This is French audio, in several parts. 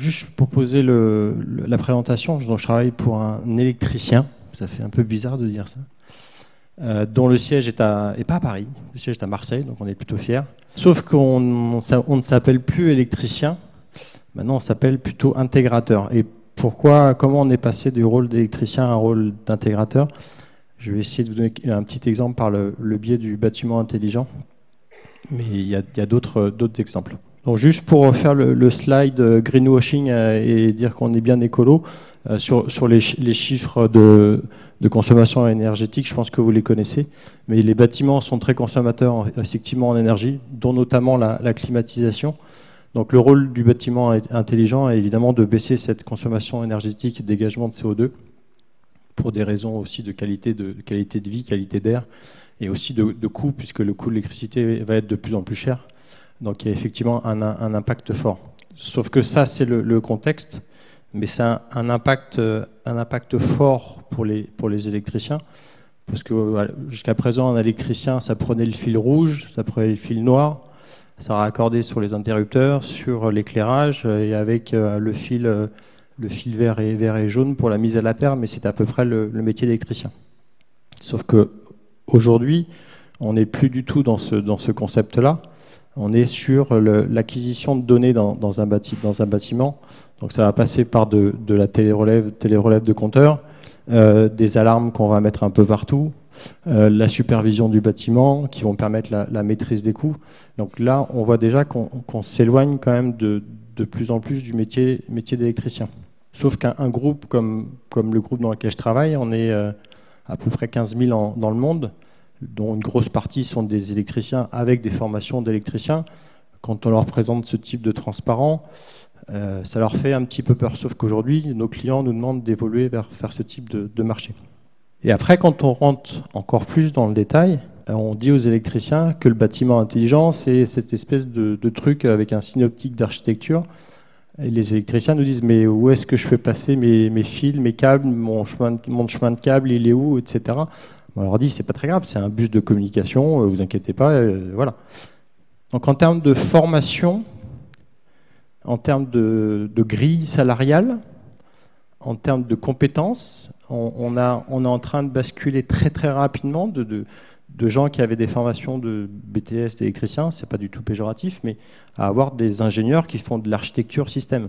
Juste pour poser la présentation, donc je travaille pour un électricien, ça fait un peu bizarre de dire ça, dont le siège est pas à Paris, le siège est à Marseille, donc on est plutôt fiers. Sauf qu'on ne s'appelle plus électricien, maintenant on s'appelle plutôt intégrateur. Et comment on est passé du rôle d'électricien à un rôle d'intégrateur? Je vais essayer de vous donner un petit exemple par le biais du bâtiment intelligent, mais il y a d'autres exemples. Donc juste pour faire le slide greenwashing et dire qu'on est bien écolo, sur les chiffres de consommation énergétique, je pense que vous les connaissez, mais les bâtiments sont très consommateurs effectivement en énergie, dont notamment la climatisation. Donc le rôle du bâtiment intelligent est évidemment de baisser cette consommation énergétique et dégagement de CO2 pour des raisons aussi de qualité de vie, qualité d'air et aussi de coût, puisque le coût de l'électricité va être de plus en plus cher. Donc il y a effectivement un impact fort. Sauf que ça, c'est le contexte, mais c'est un impact fort pour les électriciens, parce que jusqu'à présent, un électricien, ça prenait le fil rouge, ça prenait le fil noir, ça raccordait sur les interrupteurs, sur l'éclairage, et avec le fil vert et jaune pour la mise à la terre, mais c'est à peu près le métier d'électricien. Sauf qu'aujourd'hui, on n'est plus du tout dans ce concept-là. On est sur l'acquisition de données dans un bâtiment. Donc ça va passer par de la télérelève de compteurs, des alarmes qu'on va mettre un peu partout, la supervision du bâtiment qui vont permettre la maîtrise des coûts. Donc là, on voit déjà qu'on s'éloigne quand même de plus en plus du métier d'électricien. Sauf qu'un groupe comme le groupe dans lequel je travaille, on est à peu près 15 000 dans le monde, dont une grosse partie sont des électriciens avec des formations d'électriciens. Quand on leur présente ce type de transparent, ça leur fait un petit peu peur. Sauf qu'aujourd'hui, nos clients nous demandent d'évoluer vers faire ce type de marché. Et après, quand on rentre encore plus dans le détail, on dit aux électriciens que le bâtiment intelligent, c'est cette espèce de truc avec un synoptique d'architecture. Et les électriciens nous disent, mais où est-ce que je fais passer mes fils, mes câbles, mon chemin de câble, il est où, etc. On leur dit, c'est pas très grave, c'est un bus de communication, vous inquiétez pas, voilà. Donc en termes de formation, en termes de grille salariale, en termes de compétences, on est en train de basculer très très rapidement de gens qui avaient des formations de BTS d'électriciens, c'est pas du tout péjoratif, mais à avoir des ingénieurs qui font de l'architecture système.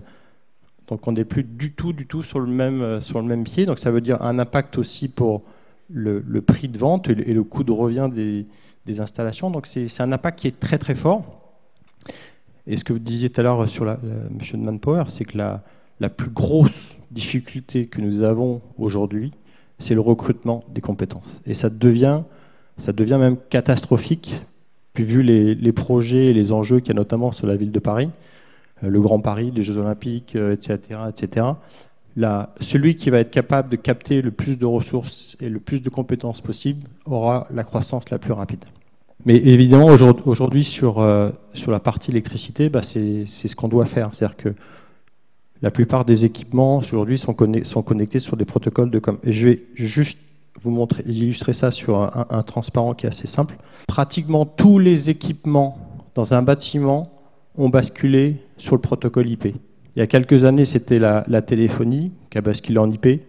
Donc on n'est plus du tout sur le même pied, donc ça veut dire un impact aussi pour le prix de vente et le coût de revient des installations. Donc c'est un impact qui est très très fort. Et ce que vous disiez tout à l'heure sur Monsieur de Manpower, c'est que la plus grosse difficulté que nous avons aujourd'hui, c'est le recrutement des compétences. Et ça devient même catastrophique, puis vu les projets et les enjeux qu'il y a notamment sur la ville de Paris, le Grand Paris, les Jeux Olympiques, etc., etc. Celui qui va être capable de capter le plus de ressources et le plus de compétences possibles aura la croissance la plus rapide. Mais évidemment, aujourd'hui, sur la partie électricité, c'est ce qu'on doit faire. C'est-à-dire que la plupart des équipements aujourd'hui sont connectés sur des protocoles de com. Et je vais juste vous illustrer ça sur un transparent qui est assez simple. Pratiquement tous les équipements dans un bâtiment ont basculé sur le protocole IP. Il y a quelques années, c'était la téléphonie qui a basculé en IP.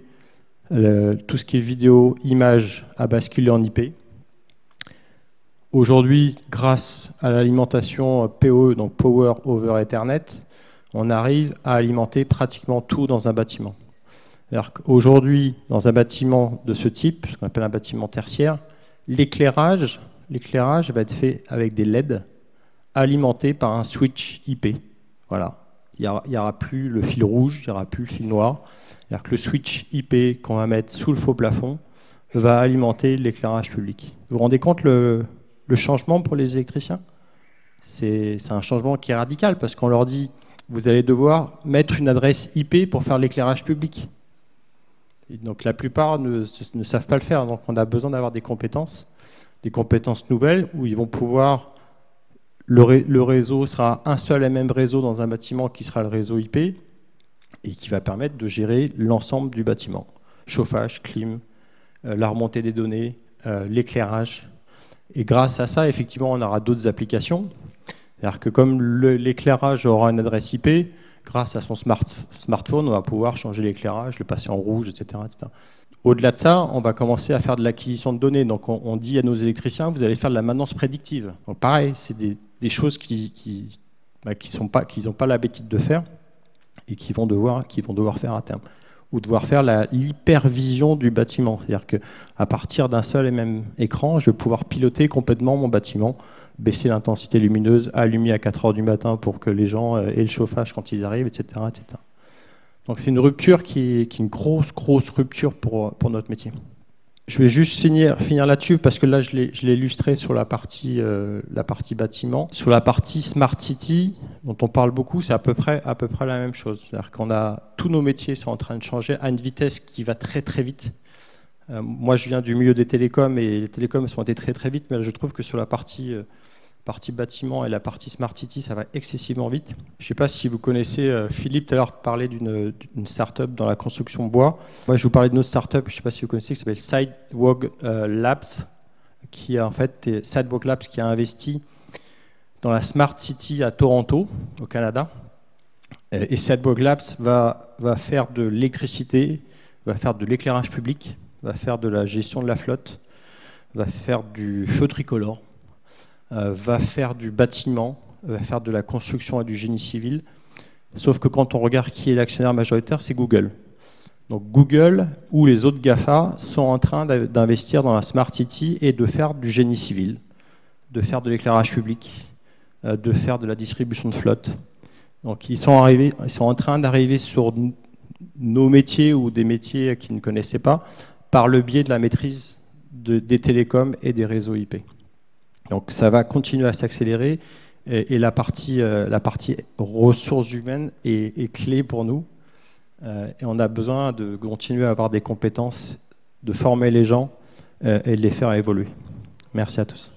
Tout ce qui est vidéo, image a basculé en IP. Aujourd'hui, grâce à l'alimentation PoE, donc Power over Ethernet, on arrive à alimenter pratiquement tout dans un bâtiment. Aujourd'hui, dans un bâtiment de ce type, ce qu'on appelle un bâtiment tertiaire, l'éclairage va être fait avec des LED alimentés par un switch IP. Voilà. Il n'y aura plus le fil rouge, il n'y aura plus le fil noir. C'est-à-dire que le switch IP qu'on va mettre sous le faux plafond va alimenter l'éclairage public. Vous vous rendez compte le changement pour les électriciens? C'est un changement qui est radical parce qu'on leur dit vous allez devoir mettre une adresse IP pour faire l'éclairage public. Et donc la plupart ne savent pas le faire. Donc on a besoin d'avoir des compétences nouvelles où ils vont pouvoir. Le réseau sera un seul et même réseau dans un bâtiment qui sera le réseau IP et qui va permettre de gérer l'ensemble du bâtiment. Chauffage, clim, la remontée des données, l'éclairage. Et grâce à ça, effectivement, on aura d'autres applications. C'est-à-dire que comme l'éclairage aura une adresse IP, grâce à son smartphone, on va pouvoir changer l'éclairage, le passer en rouge, etc., etc. Au-delà de ça, on va commencer à faire de l'acquisition de données. Donc on dit à nos électriciens, vous allez faire de la maintenance prédictive. Donc pareil, c'est des choses qu'ils n'ont pas l'habitude de faire et qu'ils vont devoir faire à terme. Ou devoir faire l'hypervision du bâtiment. C'est-à-dire qu'à partir d'un seul et même écran, je vais pouvoir piloter complètement mon bâtiment, baisser l'intensité lumineuse, allumer à 4 heures du matin pour que les gens aient le chauffage quand ils arrivent, etc., etc. Donc c'est une rupture qui est une grosse rupture pour notre métier. Je vais juste finir là-dessus parce que là je l'ai illustré sur la partie bâtiment. Sur la partie Smart City, dont on parle beaucoup, c'est à peu près la même chose. C'est-à-dire qu'on a tous nos métiers sont en train de changer à une vitesse qui va très vite. Moi je viens du milieu des télécoms et les télécoms sont été très vite, mais là, je trouve que sur la partie bâtiment et la partie Smart City, ça va excessivement vite. Je ne sais pas si vous connaissez, Philippe tout à l'heure parlait d'une start-up dans la construction bois. Moi, je vous parlais de notre start-up, je ne sais pas si vous connaissez, qui s'appelle Sidewalk Labs, qui a investi dans la Smart City à Toronto, au Canada. Et Sidewalk Labs va faire de l'électricité, va faire de l'éclairage public, va faire de la gestion de la flotte, va faire du feu tricolore, va faire du bâtiment, va faire de la construction et du génie civil. Sauf que quand on regarde qui est l'actionnaire majoritaire, c'est Google. Donc Google ou les autres GAFA sont en train d'investir dans la Smart City et de faire du génie civil, de faire de l'éclairage public, de faire de la distribution de flotte. Donc ils sont en train d'arriver sur nos métiers ou des métiers qu'ils ne connaissaient pas par le biais de la maîtrise des télécoms et des réseaux IP. Donc ça va continuer à s'accélérer et la partie ressources humaines est clé pour nous. Et on a besoin de continuer à avoir des compétences, de former les gens et de les faire évoluer. Merci à tous.